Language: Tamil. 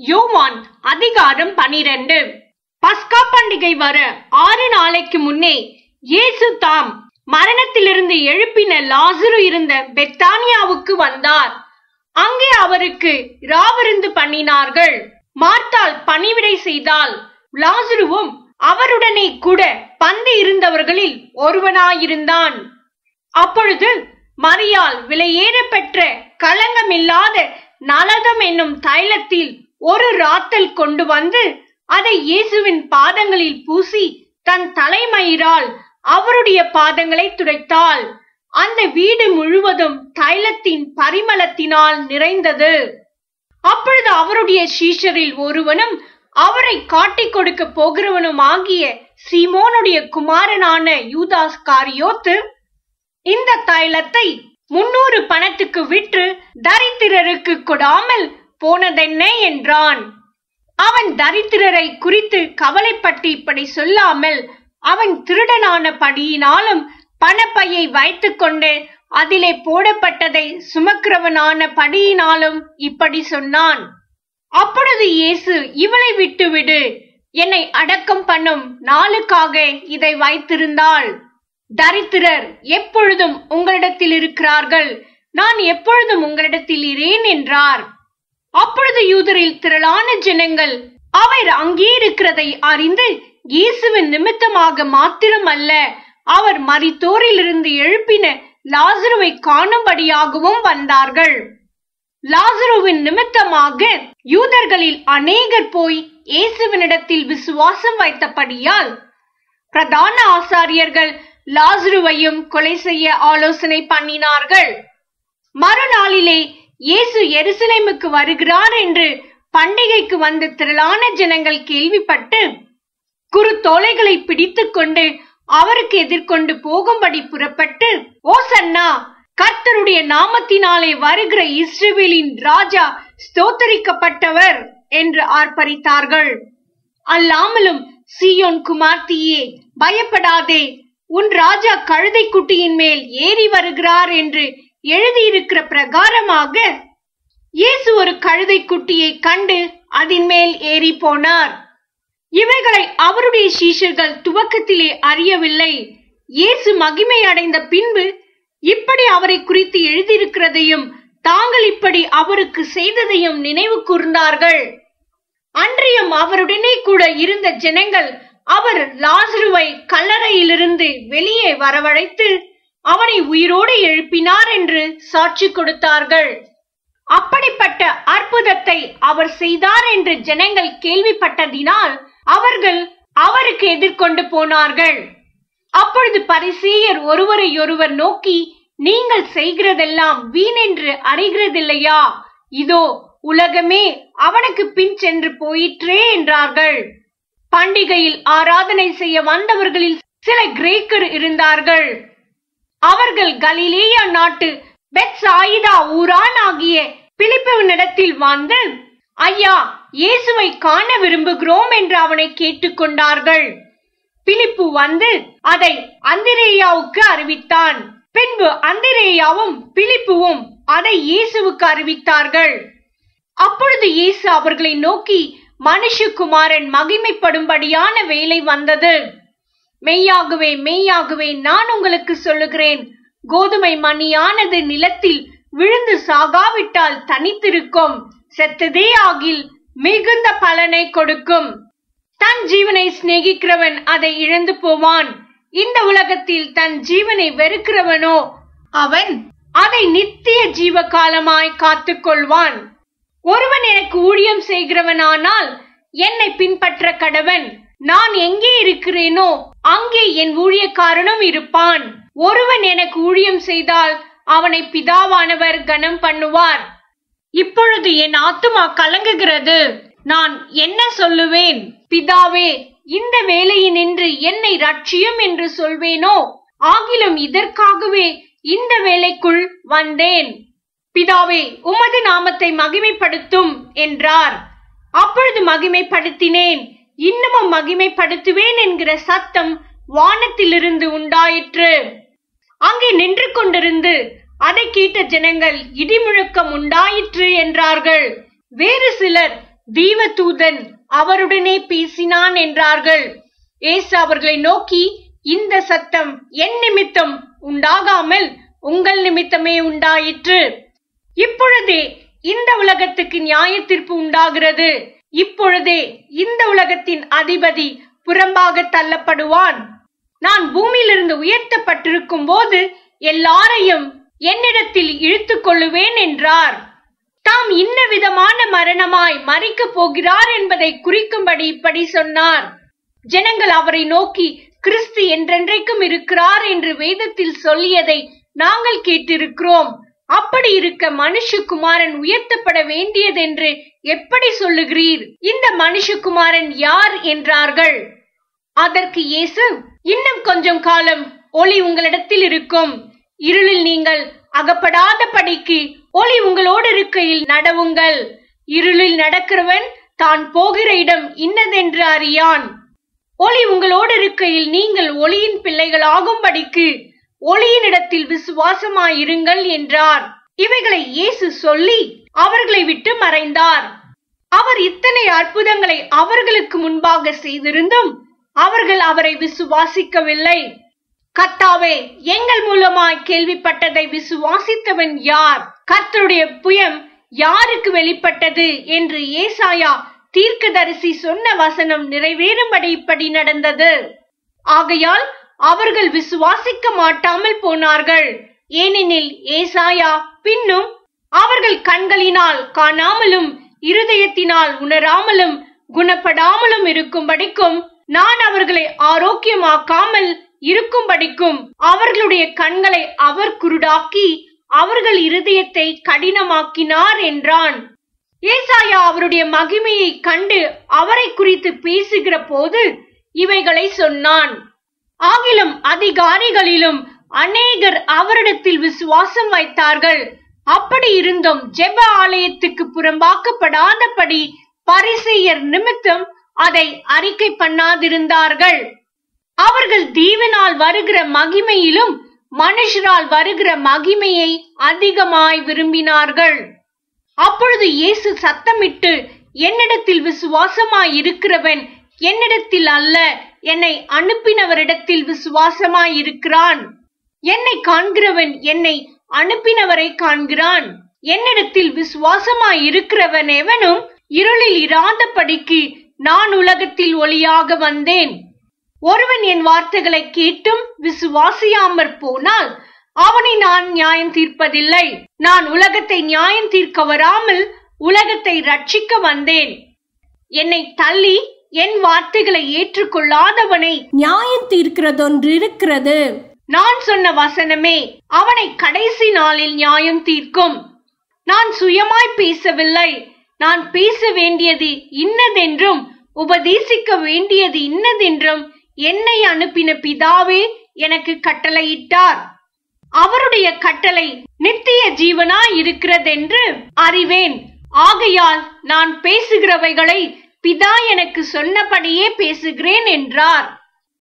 யோவான் அதிகாரம் 12. பஸ்கா பண்டிகை வர 6 நாளைக்கு முன்னே இயேசு தாம் மரணத்திலிருந்து எழுப்பின லாசரு இருந்த பெத்தானியாவுக்கு வந்தார். அங்கே அவருக்கு ராவிருந்து பண்ணினார்கள். மார்த்தாள் பணிவிடை செய்தால், லாசருவும் அவருடனே கூட பந்தி இருந்தவர்களில் ஒருவனாயிருந்தான். அப்பொழுது மரியாள் விலையேற பெற்ற களங்கமில்லாத நலதம் என்னும் தைலத்தில் ஒரு ராத்தல் கொண்டு வந்து அதை இயேசுவின் பாதங்களில் பூசி தன் தலைமயிரால் அவருடைய பாதங்களை துடைத்தாள். அந்த வீடு முழுவதும் தைலத்தின் பரிமளத்தினால் நிறைந்தது. அப்பொழுது அவருடைய சீஷரில் ஒருவனும் அவரை காட்டிக் கொடுக்க போகிறவனும் ஆகிய சீமோனுடைய குமாரனான யூதாஸ்காரியோத்து இந்த தைலத்தை 300 பணத்துக்கு விற்று தரித்திரருக்கு கொடாமல் போனதென்ன என்றான். அவன் தரித்திரரை குறித்து கவலைப்பட்டு இப்படி சொல்லாமல், அவன் திருடனான படியினாலும் பணப்பையை வைத்துக் கொண்டு அதிலே போடப்பட்டதை சுமக்கிறவனான படியினாலும் இப்படி சொன்னான். அப்பொழுது இயேசு, இவளை விட்டுவிடு, என்னை அடக்கம் பண்ணும் நாளுக்காக இதை வைத்திருந்தாள். தரித்திரர் எப்பொழுதும் உங்களிடத்தில் இருக்கிறார்கள், நான் எப்பொழுதும் உங்களிடத்தில் இரேன் என்றார். அப்பொழுது யூதரில் திரளான ஜனங்கள் அவர் அங்கே இருக்கிறதை அறிந்து இயேசுவின் நிமித்தமாக மாத்திரமல்ல, அவர் மரித்தோரிலிருந்து எழுப்பின லாசருவை காணும்படியாகவும் வந்தார்கள். லாசருவின் நிமித்தமாக யூதர்களில் அநேகர் போய் இயேசுவினிடத்தில் விசுவாசம் வைத்தபடியால் பிரதான ஆசாரியர்கள் லாசருவையும் கொலை செய்ய ஆலோசனை பண்ணினார்கள். மறுநாளிலே இயேசு எருசலேமுக்கு வருகிறார் என்று பண்டிகைக்கு வந்த திரளான ஜனங்கள் கேள்விப்பட்டு குருத்தோலைகளை பிடித்துக் கொண்டு அவருக்கு எதிர்கொண்டு போகும்படி புறப்பட்டு, ஓசன்னா, கர்த்தருடைய நாமத்தினாலே வருகிற இஸ்ரவேலின் ராஜா ஸ்தோத்தரிக்கப்பட்டவர் என்று ஆர்ப்பரித்தார்கள். அல்லாமலும், சீயோன் குமார்த்தியே, பயப்படாதே, உன் ராஜா கழுதை குட்டியின் மேல் ஏறி வருகிறார் என்று எழுதியிருக்கிற பிரகாரமாக இயேசு ஒரு கழுதை குட்டியை கண்டு அதன் மேல் ஏறி போனார். இவைகளை அவருடைய சீஷர்கள் துவக்கத்திலே அறியவில்லை. இயேசு மகிமை அடைந்த பின்பு இப்படி அவரை குறித்து எழுதியிருக்கிறதையும் தாங்கள் இப்படி அவருக்கு செய்ததையும் நினைவு கூர்ந்தார்கள். அன்றியும் அவருடனே கூட இருந்த ஜனங்கள் அவர் லாசருவை கல்லறையிலிருந்து வெளியே வரவழைத்து அவனை உயிரோடு எழுப்பினார் என்று சாட்சி கொடுத்தார்கள். அப்படிப்பட்ட அற்புதத்தை அவர் செய்தார் என்று ஜனங்கள் கேள்விப்பட்டதினால் அவர்கள் அவருக்கு எதிர்கொண்டு போனார்கள். அப்பொழுது பரிசேயர் ஒருவரையொருவர் நோக்கி, நீங்கள் செய்கிறதெல்லாம் வீணென்று அறிகிறதில்லையா? இதோ உலகமே அவனுக்கு பின் சென்று போயிற்றே என்றார்கள். பண்டிகையில் ஆராதனை செய்ய வந்தவர்களில் சில கிரேக்கர் இருந்தார்கள். அவர்கள் கலிலேயா நாட்டு பெத்சாயிதா ஊரான் ஆகிய பிலிப்புவினிடத்தில் வந்து, ஐயா, இயேசுவை காண விரும்புகிறோம் என்று அவனை கேட்டுக்கொண்டார்கள். பிலிப்பு வந்து அதை அந்திரேயாவுக்கு அறிவித்தான். பின்பு அந்திரேயாவும் பிலிப்புவும் அதை இயேசுவுக்கு அறிவித்தார்கள். அப்பொழுது இயேசு அவர்களை நோக்கி, மனுஷகுமாரன் மகிமைப்படும்படியான வேளை வந்தது. மெய்யாகவே மெய்யாகவே நான் உங்களுக்கு சொல்லுகிறேன், கோதுமை மணியானது நிலத்தில் விழுந்து சாகாவிட்டால் தனித்திருக்கும், செத்ததே ஆகில் மிகுந்த பலனை கொடுக்கும். தன் ஜீவனை சிநேகிக்கிறவன் அதை இழந்து போவான். இந்த உலகத்தில் தன் ஜீவனை வெறுக்கிறவனோ அவன் அதை நித்திய ஜீவ காலமாய் காத்துக் கொள்வான். ஒருவன் எனக்கு ஊழியம் செய்கிறவனானால் என்னை பின்பற்ற கடவன். நான் எங்கே இருக்கிறேனோ அங்கே என் ஊழியக்காரனும் இருப்பான். ஒருவன் எனக்கு ஊழியம் செய்தால் அவனை பிதாவானவர் கனம் பண்ணுவார். இப்பொழுது என் ஆத்துமா கலங்குகிறது. நான் என்ன சொல்லுவேன்? பிதாவே, இந்த வேளையினின்று என்னை ரட்சியும் என்று சொல்வேனோ? ஆகிலும் இதற்காகவே இந்த வேளைக்குள் வந்தேன். பிதாவே, உமது நாமத்தை மகிமைப்படுத்தும் என்றார். அப்பொழுது மகிமைப்படுத்தினேன், இன்னமும் மகிமைப்படுத்துவேன் என்கிற சத்தம் வானத்திலிருந்து உண்டாயிற்று. அங்கே நின்று கொண்டிருந்து அதை கேட்ட ஜனங்கள் இடிமுழக்கம் உண்டாயிற்று என்றார்கள். வேறு சிலர் தீவதூதன் அவருடனே பேசினான் என்றார்கள். இயேசு அவர்களை நோக்கி, இந்த சத்தம் என் நிமித்தம் உண்டாகாமல் உங்கள் நிமித்தமே உண்டாயிற்று. இப்பொழுதே இந்த உலகத்துக்கு நியாய தீர்ப்பு உண்டாகிறது. இப்பொழுதே இந்த உலகத்தின் அதிபதி புறம்பாக தள்ளப்படுவான். நான் பூமியிலிருந்து உயர்த்தப்பட்டிருக்கும் போது எல்லாரையும் என்னிடத்தில் இழுத்துக் கொள்ளுவேன் என்றார். தாம் இன்ன விதமான மரணமாய் மரிக்கப் போகிறார் என்பதை குறிக்கும்படி இப்படி சொன்னார். ஜனங்கள் அவரை நோக்கி, கிறிஸ்து என்றென்றைக்கும் இருக்கிறார் என்று வேதத்தில் சொல்லியதை நாங்கள் கேட்டிருக்கிறோம். அப்படி இருக்க மனுஷகுமாரன் உயர்த்தப்பட வேண்டியதென்று எப்படி சொல்லுகிறீர்? இந்த மனுஷகுமாரன் யார் என்றார்கள். அதற்கு இயேசு, இன்னும் கொஞ்சம் காலம் ஒளி உங்களிடத்தில் இருக்கும். இருளில் நீங்கள் அகப்படாதபடிக்கு ஒளி உங்களோடு இருக்கையில் நடவுங்கள். இருளில் நடக்கிறவன் தான் போகிற இடம் இன்னதென்று அறியான். ஒளி உங்களோடு இருக்கையில் நீங்கள் ஒளியின் பிள்ளைகளாகும்படிக்கு ஒளியினிடத்தில் விசுவாசமாயிருங்கள் என்றார். இவைகளை இயேசு சொல்லி அவர்களை விட்டு மறைந்தார். அவர் இத்தனை அற்புதங்களை அவர்களுக்கு முன்பாக செய்திருந்தும் அவர்கள் அவரை விசுவாசிக்கவில்லை. கர்த்தாவே, எங்கள் மூலமாய் கேள்விப்பட்டதை விசுவாசித்தவன் யார்? கர்த்தருடைய புயம் யாருக்கு வெளிப்பட்டது என்று ஏசாயா தீர்க்கதரிசி சொன்ன வசனம் நிறைவேறும்படி இப்படி நடந்தது. ஆகையால் அவர்கள் விசுவாசிக்க மாட்டாமல் போனார்கள். ஏனெனில் ஏசாயா பின்னும் அவர்கள் கண்களினால் காணாமலும் இருதயத்தினால் உணராமலும் குணப்படாமலும் இருக்கும்படிக்கும், நான் அவர்களை ஆரோக்கியமாக்காமல் இருக்கும்படிக்கும் அவர்களுடைய கண்களை அவர் குருடாக்கி அவர்கள் இருதயத்தை கடினமாக்கினார் என்றான். ஏசாயா அவருடைய மகிமையை கண்டு அவரை குறித்து பேசுகிற போது இவைகளை சொன்னான். ஆகிலும் அதிகாரிகளிலும் அநேகர் அவரிடத்தில் விசுவாசம் வைத்தார்கள். அப்படி இருந்தும் ஜெப ஆலயத்துக்கு புறம்பாக்கப்படாதபடி பரிசேயர் நிமித்தம் அதை அறிக்கை பண்ணாதிருந்தார்கள். அவர்கள் தேவனால் வருகிற மகிமையிலும் மனுஷரால் வருகிற மகிமையை அதிகமாய் விரும்பினார்கள். அப்பொழுது இயேசு சத்தமிட்டு, என்னிடத்தில் விசுவாசமாய் இருக்கிறவன் என்னிடத்தில் அல்ல, என்னை அனுப்பினவரிடத்தில் விசுவாசமாய் இருக்கிறான். என்னை காண்கிறவன் என்னை அனுப்பினவரை காண்கிறான். என்னிடத்தில் விசுவாசமாய் இருக்கிறவன் எவனும் இருளில் இராதபடிக்கு நான் உலகத்தில் ஒளியாக வந்தேன். ஒருவன் என் வார்த்தைகளை கேட்டும் விசுவாசியாமற் போனால் அவனை நான் நியாயம் தீர்ப்பதில்லை. நான் உலகத்தை நியாயம் தீர்க்க வராமல் உலகத்தை ரட்சிக்க வந்தேன். என்னை தள்ளி என் வார்த்தைகளை ஏற்றுக்கொள்ளாதவனை நியாயம் தீர்க்கிறதொன்று இருக்கிறது. நான் சொன்ன வசனமே அவனை கடைசி நாளில் நியாயம் தீர்க்கும். நான் சுயமாய் பேசவில்லை. நான் பேச வேண்டியது இன்னதென்றும் உபதேசிக்க வேண்டியது இன்னதென்றும் என்னை அனுப்பின பிதாவே எனக்கு கட்டளையிட்டார். அவருடைய கட்டளை நித்திய ஜீவனாய் இருக்கிறதென்று அறிவேன். ஆகையால் நான் பேசுகிறவைகளை பிதா எனக்கு சொன்னபடியே பேசுகிறேன் என்றார்.